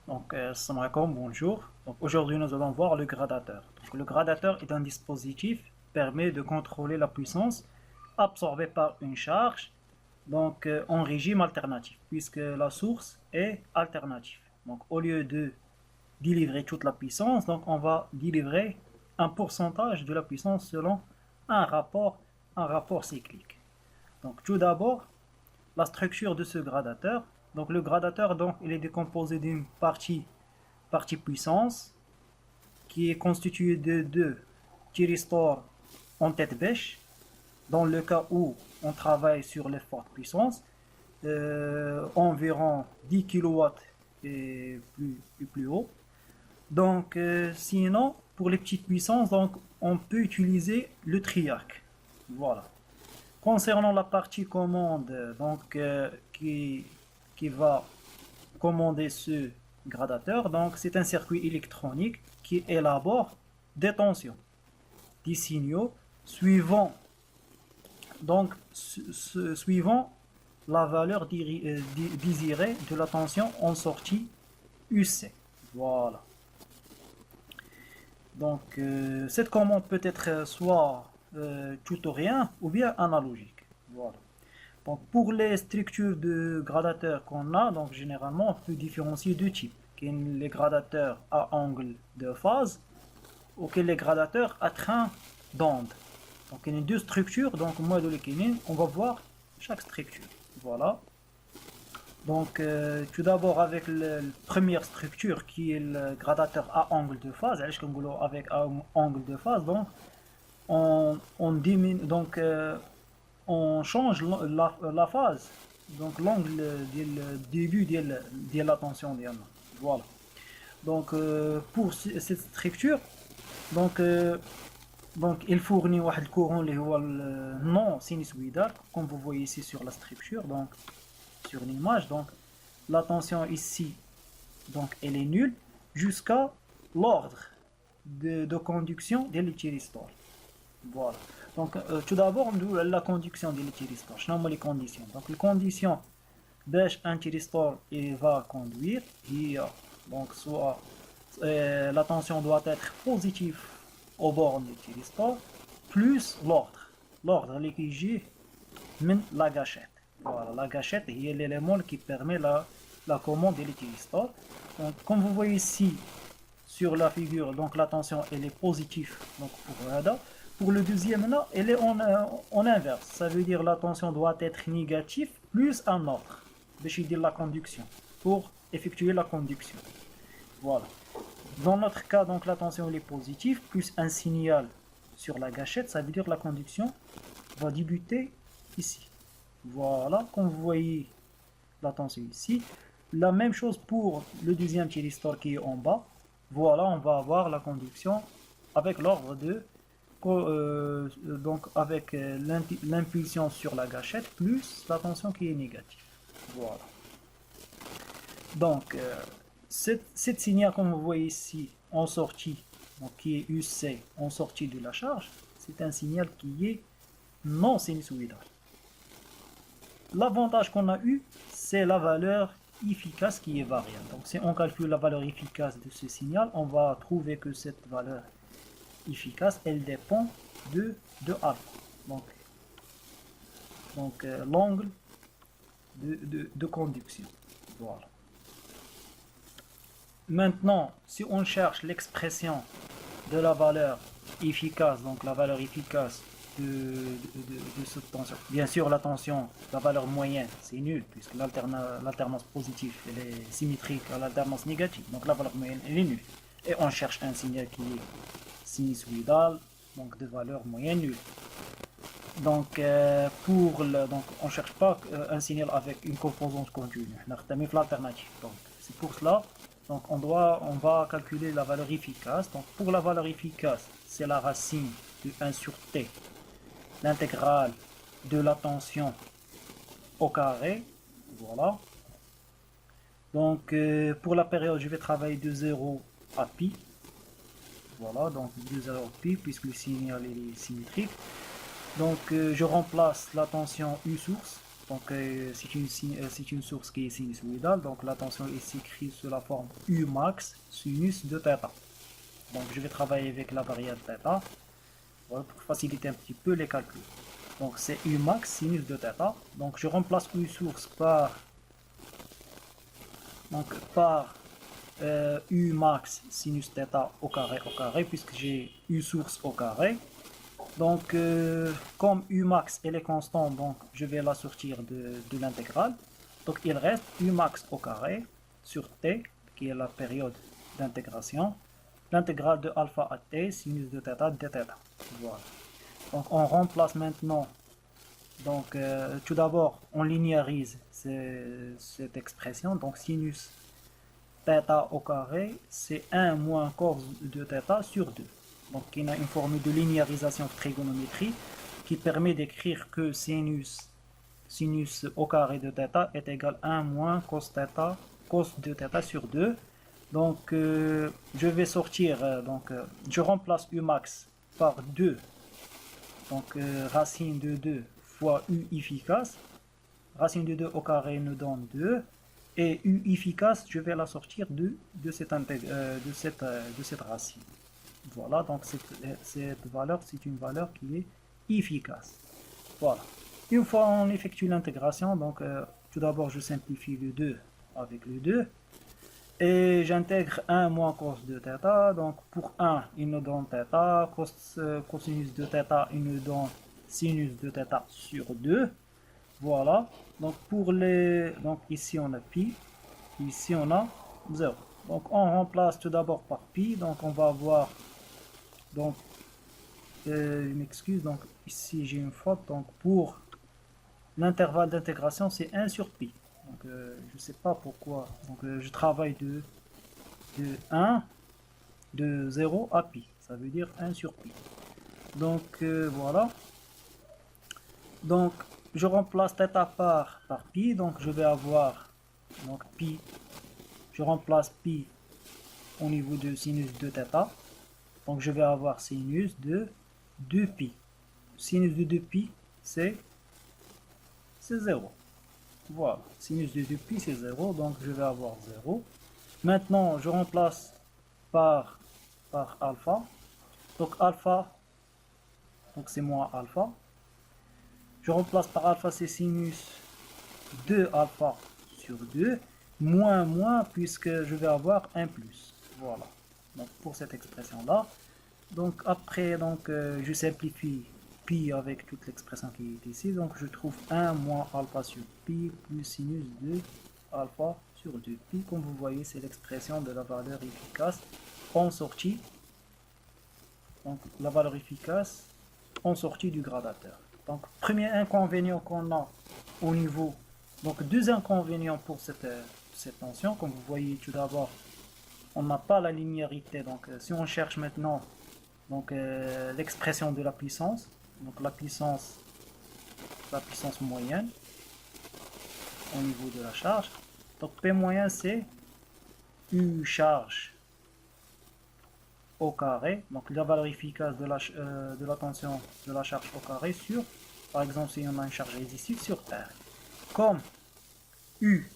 Salam alaikum, bonjour. Donc, aujourd'hui, nous allons voir le gradateur. Donc, le gradateur est un dispositif qui permet de contrôler la puissance absorbée par une charge en régime alternatif, puisque la source est alternative. Donc, au lieu de délivrer toute la puissance, donc on va délivrer un pourcentage de la puissance selon un rapport, un rapport cyclique. Donc, tout d'abord, la structure de ce gradateur. Donc, le gradateur, il est décomposé d'une partie puissance qui est constituée de deux thyristors en tête bêche. Dans le cas où on travaille sur les fortes puissances, environ 10 kW et plus haut. Sinon, pour les petites puissances, on peut utiliser le triac. Voilà. Concernant la partie commande, qui va commander ce gradateur, donc c'est un circuit électronique qui élabore des tensions, des signaux suivant suivant la valeur désirée de la tension en sortie UC. Voilà. Cette commande peut être soit tout ou rien ou bien analogique. Voilà. Donc, pour les structures de gradateurs qu'on a, donc généralement, on peut différencier deux types. Les gradateurs à angle de phase ou les gradateurs à train d'onde. Donc, il y a deux structures. Donc, moi, de l'équilibre, on va voir chaque structure. Voilà. Tout d'abord, avec la première structure qui est le gradateur à angle de phase, avec angle de phase, on diminue, on change la phase, donc l'angle du début de la tension. Voilà. Pour cette structure, donc, euh, il fournit un courant non sinusoïdal, comme vous voyez ici sur la structure, sur l'image. Donc, la tension ici, elle est nulle jusqu'à l'ordre de conduction de l'utilitaire. Voilà. Tout d'abord, on a la conduction de l'utilitaire. Je nomme les conditions. Donc, les conditions, un utilitaire va conduire. Soit la tension doit être positive au bord de l'utilitaire, plus l'ordre. L'ordre, l'équilibre, la gâchette. Voilà, la gâchette est l'élément qui permet la commande de l'utilitaire. Comme vous voyez ici sur la figure, la tension elle est positive pour Ada. Pour le deuxième là, elle est en inverse. Ça veut dire la tension doit être négative plus un ordre. Je dire la conduction pour effectuer la conduction. Voilà. Dans notre cas, la tension elle est positive plus un signal sur la gâchette. Ça veut dire la conduction va débuter ici. Voilà, comme vous voyez la tension ici. La même chose pour le deuxième thyristor qui est en bas. Voilà, on va avoir la conduction avec l'ordre de avec l'impulsion sur la gâchette plus la tension qui est négative. Voilà. Cette signal, comme vous voyez ici, en sortie, qui est UC en sortie de la charge, c'est un signal qui est non sinusoïdal. L'avantage qu'on a eu, c'est la valeur efficace qui est variable. Donc si on calcule la valeur efficace de ce signal, on va trouver que cette valeur efficace, elle dépend de alpha. L'angle de conduction. Voilà. Maintenant, si on cherche l'expression de la valeur efficace, la valeur efficace de cette tension. Bien sûr, la tension, la valeur moyenne, c'est nul, puisque l'alternance positive elle est symétrique à l'alternance négative. Donc la valeur moyenne, elle est nulle. Et on cherche un signal qui est sinusoïdal, de valeur moyenne nulle. On ne cherche pas un signal avec une composante continue. On a l'alternative. C'est pour cela. On va calculer la valeur efficace. Pour la valeur efficace, c'est la racine de 1 sur t, l'intégrale de la tension au carré. Voilà. Pour la période, je vais travailler de 0 à pi. Voilà, de 0 à pi, puisque le signal est symétrique. Je remplace la tension U source Donc c'est une source qui est sinusoïdale, donc la tension est s'écrit sous la forme U max sinus de θ. Donc je vais travailler avec la variable θ, voilà, pour faciliter un petit peu les calculs. Donc c'est U max sinus de θ, donc je remplace U source par U max sinus θ au carré, puisque j'ai U source au carré. Donc, comme U max elle est constante, donc je vais la sortir de l'intégrale. Donc, il reste U max au carré sur t, qui est la période d'intégration. L'intégrale de alpha à t, sinus de θ dθ. Voilà. Donc, on remplace maintenant. Donc, tout d'abord, on linéarise cette expression. Donc, sinus θ au carré, c'est 1 moins cos de θ sur 2. Donc, il y a une formule de linéarisation de trigonométrie qui permet d'écrire que sinus au carré de θ est égal à 1 moins cos de θ sur 2. Donc, je vais sortir, je remplace U max par 2. Donc, racine de 2 fois U efficace. Racine de 2 au carré nous donne 2. Et U efficace, je vais la sortir de cette racine. Voilà, donc cette valeur, c'est une valeur qui est efficace. Voilà. Une fois on effectue l'intégration, donc tout d'abord je simplifie le 2 avec le 2. Et j'intègre 1 moins cos de θ. Donc pour 1, il nous donne θ. Cosinus de θ, il nous donne sinus de θ sur 2. Voilà. Donc donc ici on a pi. Ici on a 0. Donc on remplace tout d'abord par pi. Donc on va avoir... Donc, je m'excuse, donc ici j'ai une faute. Donc pour l'intervalle d'intégration, c'est 1 sur pi. Donc je ne sais pas pourquoi. Donc je travaille de 0 à pi. Ça veut dire 1 sur pi. Donc voilà. Donc je remplace θ par pi. Donc je vais avoir donc pi. Je remplace pi au niveau de sinus de θ. Donc je vais avoir sinus de 2pi. Sinus de 2pi, c'est 0. Voilà. Sinus de 2pi, c'est 0. Donc je vais avoir 0. Maintenant, je remplace par alpha. Donc alpha, donc c'est moins alpha. Je remplace par alpha, c'est sinus de alpha sur 2. Moins, puisque je vais avoir 1 plus. Voilà. Donc pour cette expression là, donc après je simplifie pi avec toute l'expression qui est ici, donc je trouve 1 moins alpha sur pi plus sinus de alpha sur 2 pi. Comme vous voyez, c'est l'expression de la valeur efficace en sortie, donc la valeur efficace en sortie du gradateur. Donc premier inconvénient qu'on a au niveau, donc deux inconvénients pour cette tension. Comme vous voyez, tout d'abord, on n'a pas la linéarité. Donc si on cherche maintenant l'expression de la puissance, donc la puissance moyenne au niveau de la charge, donc P moyen c'est U charge au carré, donc la valeur efficace de la tension de la charge au carré sur, par exemple si on a une charge résistive sur R. Comme U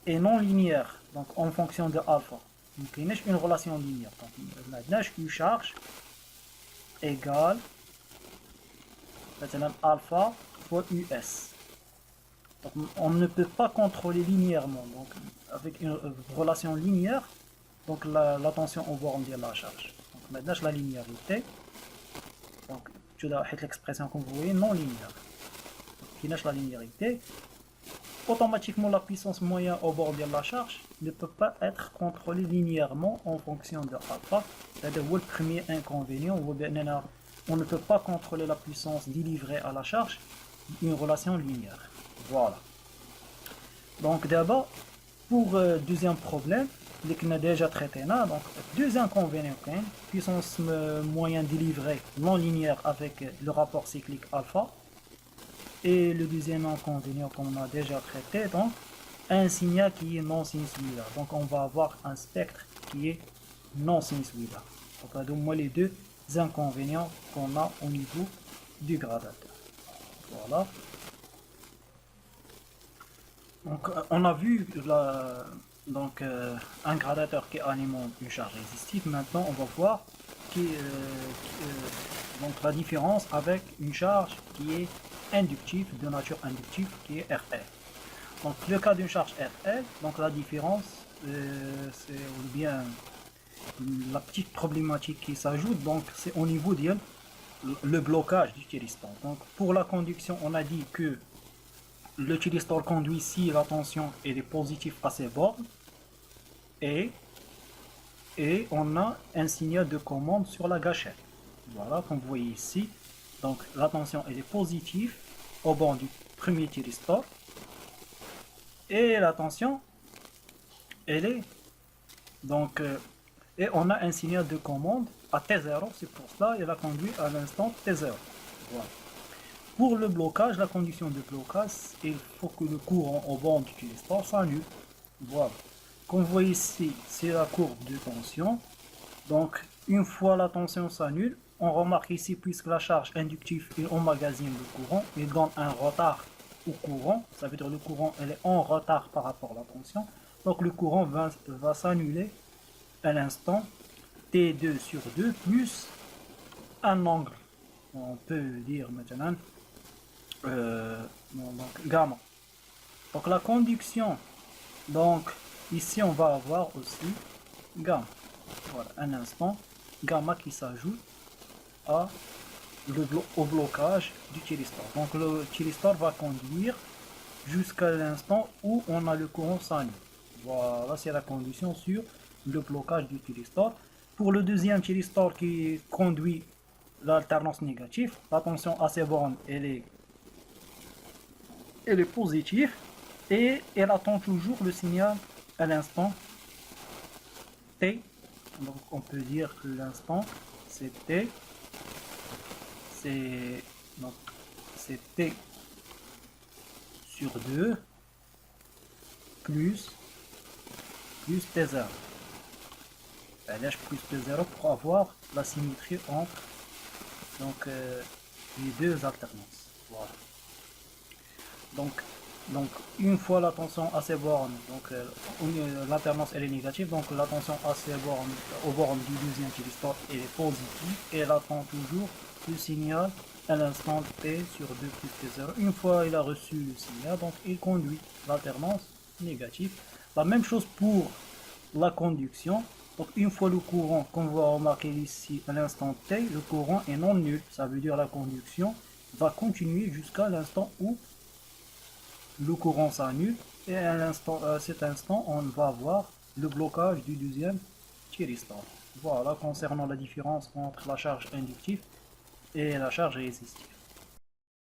est non linéaire, donc en fonction de alpha, donc il y a une relation linéaire. Donc maintenant U charge égale maintenant alpha fois US. Donc on ne peut pas contrôler linéairement, donc avec une relation linéaire, donc la tension au borne de la charge. Donc maintenant la linéarité, donc tu dois l'expression que vous voyez non linéaire. Qui n'a la linéarité, automatiquement la puissance moyenne au bord de la charge ne peut pas être contrôlée linéairement en fonction de alpha. C'est-à-dire le premier inconvénient, on ne peut pas contrôler la puissance délivrée à la charge d'une relation linéaire. Voilà. Donc d'abord, pour deuxième problème, qu'on a déjà traité là, donc deux inconvénients, puissance moyenne délivrée non linéaire avec le rapport cyclique alpha. Et le deuxième inconvénient qu'on a déjà traité, donc un signal qui est non sinusoïdal. Donc on va avoir un spectre qui est non sinusoïdal. Donc moi les deux inconvénients qu'on a au niveau du gradateur. Voilà. Donc, on a vu un gradateur qui alimente une charge résistive. Maintenant, on va voir donc la différence avec une charge qui est inductive, de nature inductive, qui est RL. Donc, le cas d'une charge RL, donc la différence, c'est bien la petite problématique qui s'ajoute, donc c'est au niveau de le blocage du thyristor. Donc, pour la conduction, on a dit que le thyristor conduit si la tension est positive à ses bornes et on a un signal de commande sur la gâchette. Voilà, comme vous voyez ici. Donc la tension est positive au bornes du premier thyristor et la tension elle est donc et on a un signal de commande à T0, c'est pour cela qu'elle a conduit à l'instant T0. Voilà. Pour le blocage, la condition de blocage, il faut que le courant au bord du thyristor s'annule. Voilà. Comme vous voyez ici, c'est la courbe de tension. Donc, une fois la tension s'annule, on remarque ici, puisque la charge inductive est emmagasine le courant, il donne un retard au courant. Ça veut dire que le courant elle est en retard par rapport à la tension. Donc, le courant va s'annuler à l'instant T2 sur 2 plus un angle. On peut dire maintenant donc gamma. Donc la conduction, donc ici on va avoir aussi gamma. Voilà, un instant, gamma qui s'ajoute au blocage du thyristor. Donc le thyristor va conduire jusqu'à l'instant où on a le courant s'annule. Voilà, c'est la condition sur le blocage du thyristor. Pour le deuxième thyristor qui conduit l'alternance négative, la tension à ces bornes elle est positive et elle attend toujours le signal à l'instant T. Donc on peut dire que l'instant c'est T, c'est T sur 2 plus T0. Plus T0 pour avoir la symétrie entre les deux alternances. Voilà. Donc une fois la tension à ces bornes, l'alternance elle est négative, donc la tension à ces bornes, aux bornes du deuxième thyristor elle est positive et elle attend toujours le signal à l'instant T sur 2 plus T0. Une fois il a reçu le signal, donc il conduit l'alternance négative. La même chose pour la conduction. Donc une fois le courant, comme vous remarquez ici à l'instant T, le courant est non nul. Ça veut dire la conduction va continuer jusqu'à l'instant où le courant s'annule et à cet instant on va avoir le blocage du deuxième thyristor. Voilà concernant la différence entre la charge inductive et la charge résistive.